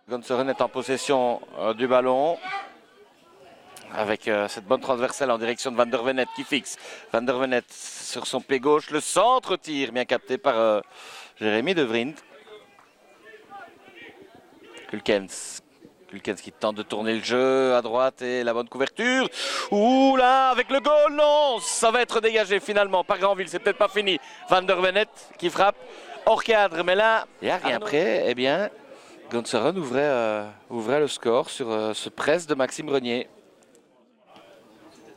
Gonsoren est en possession du ballon. Avec cette bonne transversale en direction de Van der Venet qui fixe. Van der Venet sur son pied gauche. Le centre tir bien capté par Jérémy De Vriend. Kulkens qui tente de tourner le jeu à droite et la bonne couverture. Ouh là, avec le goal, non, ça va être dégagé finalement par Granville, c'est peut-être pas fini. Van der Venet qui frappe hors cadre, mais là, il n'y a rien après. Eh bien, Gonsoren ouvrait le score sur ce presse de Maxime Renier.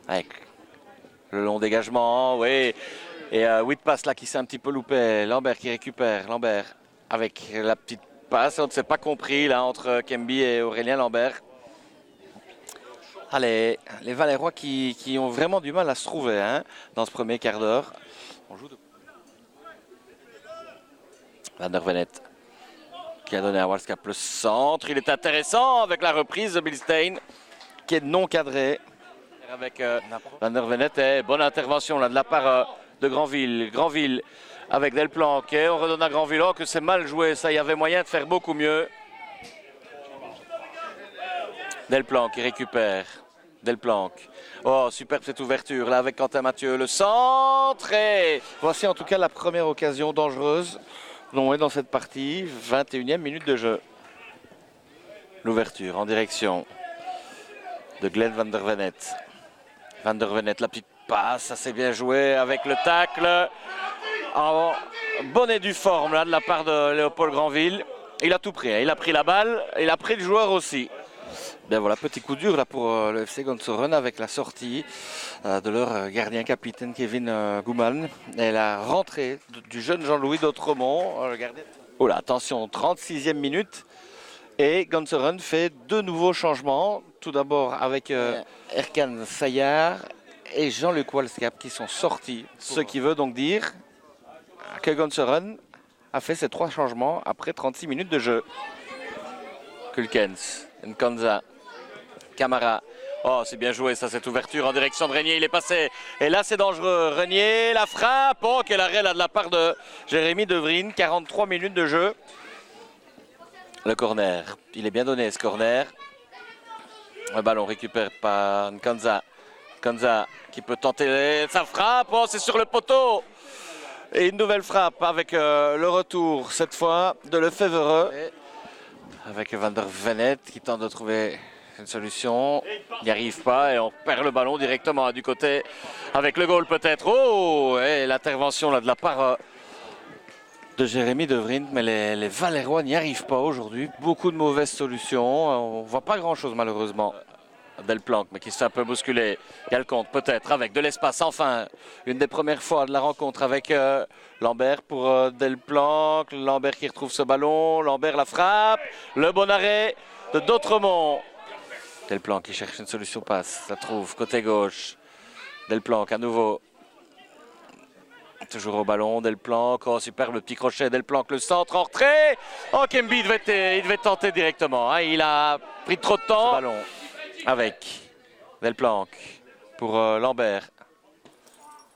Avec le long dégagement, oui. Et 8 passes là qui s'est un petit peu loupé. Lambert qui récupère. Lambert avec la petite passe. On ne s'est pas compris là entre Kemby et Aurélien Lambert. Allez, les Valérois qui ont vraiment du mal à se trouver hein, dans ce premier quart d'heure. On joue de... Van der Venet qui a donné à Walskap le centre. Il est intéressant avec la reprise de Bilstein qui est non cadrée. Avec Van der Venet et bonne intervention là, de la part de Granville. Granville avec Delplanque. Et on redonne à Granville. Oh, que c'est mal joué. Ça, il y avait moyen de faire beaucoup mieux. Delplanque qui récupère. Delplanque. Oh, superbe cette ouverture là avec Quentin Mathieu. Le centre. Et voici en tout cas la première occasion dangereuse dont on est dans cette partie. 21e minute de jeu. L'ouverture en direction de Glenn Van der Venet. Van der Venet, la petite passe, ça s'est bien joué avec le tacle. En bonne et due forme là, de la part de Léopold Granville. Il a tout pris, hein. Il a pris la balle, il a pris le joueur aussi. Bien voilà, petit coup dur là pour le FC Gonsoren avec la sortie de leur gardien capitaine Kevin Gouman. Et la rentrée du jeune Jean-Louis d'Autremont. Oh là, attention, 36e minute. Et Gonsoren fait deux nouveaux changements. Tout d'abord avec Erkan Sayar et Jean-Luc Walskap qui sont sortis. Ce qui veut donc dire que Gonsoren a fait ces trois changements après 36 minutes de jeu. Kulkens, Nkanza, Camara. Oh, c'est bien joué ça, cette ouverture en direction de Renier. Il est passé. Et là, c'est dangereux. Renier, la frappe. Oh, quel arrêt là de la part de Jérémy De Vriend. 43 minutes de jeu. Le corner. Il est bien donné ce corner. Le ballon récupéré par Nkanza. Nkanza qui peut tenter sa frappe. Oh, c'est sur le poteau. Et une nouvelle frappe avec le retour, cette fois, de Lefebvre. Avec Van der Venet qui tente de trouver une solution. Il n'y arrive pas et on perd le ballon directement du côté avec le goal peut-être. Oh, et l'intervention là de la part de Jérémy De Vriend. Mais les Valérois n'y arrivent pas aujourd'hui. Beaucoup de mauvaises solutions. On ne voit pas grand-chose malheureusement. Delplanque, mais qui s'est un peu bousculé. Il y a le compte peut-être avec de l'espace. Enfin, une des premières fois de la rencontre avec Lambert pour Delplanque. Lambert qui retrouve ce ballon. Lambert la frappe. Le bon arrêt de D'Autremont. Delplanque qui cherche une solution passe. Ça trouve côté gauche. Delplanque à nouveau. Toujours au ballon. Delplanque. Oh, superbe le petit crochet. Delplanque le centre en retrait. Oh, Kemby il devait tenter directement. Hein. Il a pris trop de temps. Ce ballon. Avec Delplanque pour Lambert.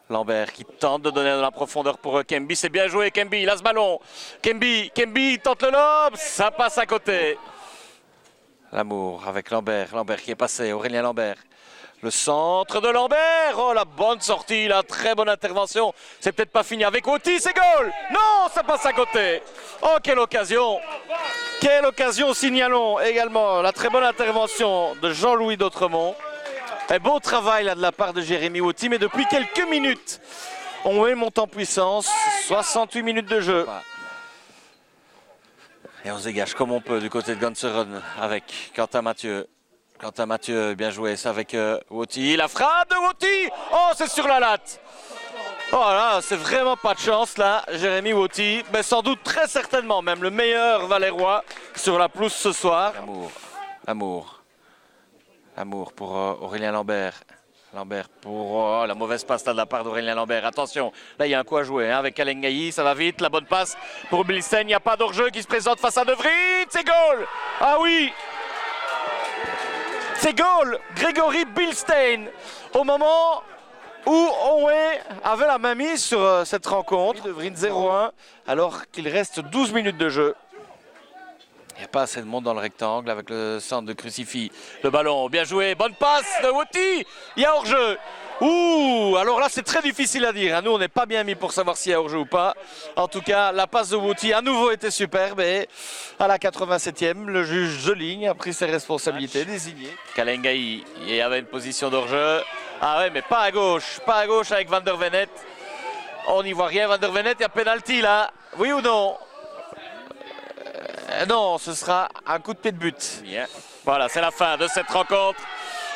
Lambert qui tente de donner de la profondeur pour Kemby. C'est bien joué Kemby, il a ce ballon. Kemby tente le lob, ça passe à côté. Lamour avec Lambert. Lambert qui est passé, Aurélien Lambert. Le centre de Lambert. Oh, la bonne sortie, la très bonne intervention. C'est peut-être pas fini avec Outi, c'est goal. Non, ça passe à côté. Oh, quelle occasion. Quelle occasion, signalons également la très bonne intervention de Jean-Louis d'Autremont. Un beau travail là de la part de Jérémy Outi, mais depuis quelques minutes, on monte en puissance. 68 minutes de jeu. Et on se dégage comme on peut du côté de Gonsoren avec Quentin Mathieu. Quentin Mathieu, bien joué, ça avec Outi. La frappe de Outi. Oh, c'est sur la latte. Oh là, c'est vraiment pas de chance là, Jérémy Outi. Mais sans doute, très certainement, même le meilleur Valérois sur la pelouse ce soir. Amour pour Aurélien Lambert. Lambert pour la mauvaise passe là de la part d'Aurélien Lambert. Attention, là il y a un coup à jouer hein, avec Alengaï, ça va vite. La bonne passe pour Bilstein, il n'y a pas d'hors-jeu qui se présente face à De Vriend. C'est goal. Ah oui, c'est goal. Grégory Bilstein au moment où Onway avait la main mise sur cette rencontre. De Vriend 0-1 alors qu'il reste 12 minutes de jeu. Il n'y a pas assez de monde dans le rectangle avec le centre de Crucifix. Le ballon, bien joué, bonne passe de Wouti. Il y a hors-jeu. Ouh, alors là c'est très difficile à dire. Nous on n'est pas bien mis pour savoir s'il y a hors-jeu ou pas. En tout cas, la passe de Wouti à nouveau était superbe et à la 87e, le juge de ligne a pris ses responsabilités, désigné. Kalengai avait une position d'hors-jeu. Ah ouais, mais pas à gauche avec Van der Venet. On n'y voit rien, Van der Venet, il y a pénalty là. Oui ou non? Non, ce sera un coup de pied de but. Yeah. Voilà, c'est la fin de cette rencontre.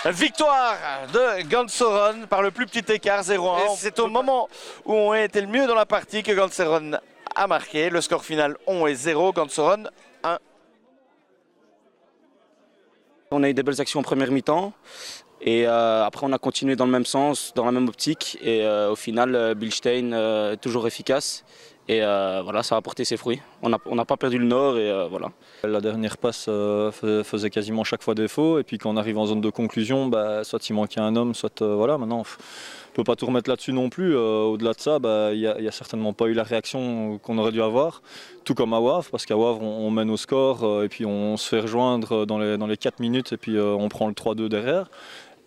Victoire de Gansoron par le plus petit écart, 0-1. C'est au moment où on était le mieux dans la partie que Gansoron a marqué. Le score final, on est 0, Gansoron 1. On a eu des belles actions en première mi-temps. Et après, on a continué dans le même sens, dans la même optique. Et au final, Bilstein est toujours efficace. Et voilà, ça a apporté ses fruits. On n'a pas perdu le nord et voilà. La dernière passe faisait quasiment chaque fois défaut. Et puis quand on arrive en zone de conclusion, bah, soit il manquait un homme, soit voilà. Maintenant, on ne peut pas tout remettre là-dessus non plus. Au-delà de ça, bah, il n'y a certainement pas eu la réaction qu'on aurait dû avoir. Tout comme à Wavre, parce qu'à Wavre, on mène au score et puis on se fait rejoindre dans les 4 minutes et puis on prend le 3-2 derrière.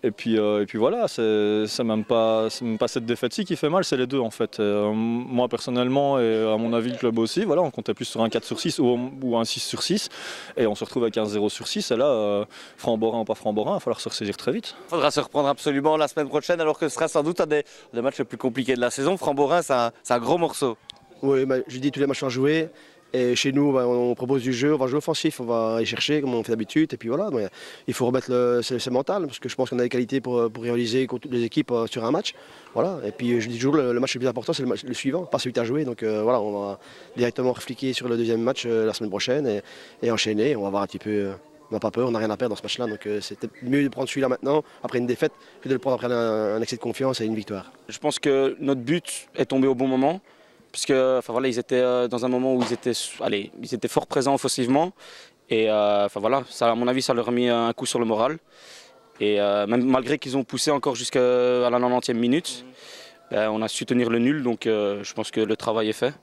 Et puis voilà, c'est même pas cette défaite-ci qui fait mal, c'est les deux en fait. Moi personnellement et à mon avis le club aussi, voilà, on comptait plus sur un 4 sur 6 ou un 6 sur 6 et on se retrouve avec un 0 sur 6 et là, Framborin ou pas Framborin, il va falloir se ressaisir très vite. Il faudra se reprendre absolument la semaine prochaine alors que ce sera sans doute un des matchs les plus compliqués de la saison. Framborin, c'est un gros morceau. Oui, je dis tous les matchs à jouer. Et chez nous, on propose du jeu, on va jouer offensif, on va y chercher comme on fait d'habitude. Et puis voilà, il faut remettre c'est mental parce que je pense qu'on a les qualités pour rivaliser contre toutes les équipes sur un match. Voilà. Et puis je dis toujours, le match le plus important, c'est le suivant, pas celui à jouer. Donc voilà, on va directement réfléchir sur le deuxième match la semaine prochaine et enchaîner. On va voir un petit peu. On n'a pas peur, on n'a rien à perdre dans ce match-là. Donc c'était mieux de prendre celui-là maintenant, après une défaite, que de le prendre après un excès de confiance et une victoire. Je pense que notre but est tombé au bon moment. Parce que, enfin, voilà, ils étaient dans un moment où ils étaient fort présents offensivement. Et enfin, voilà, ça, à mon avis, ça leur a mis un coup sur le moral. Et même malgré qu'ils ont poussé encore jusqu'à la 90e minute, on a su tenir le nul. Donc je pense que le travail est fait.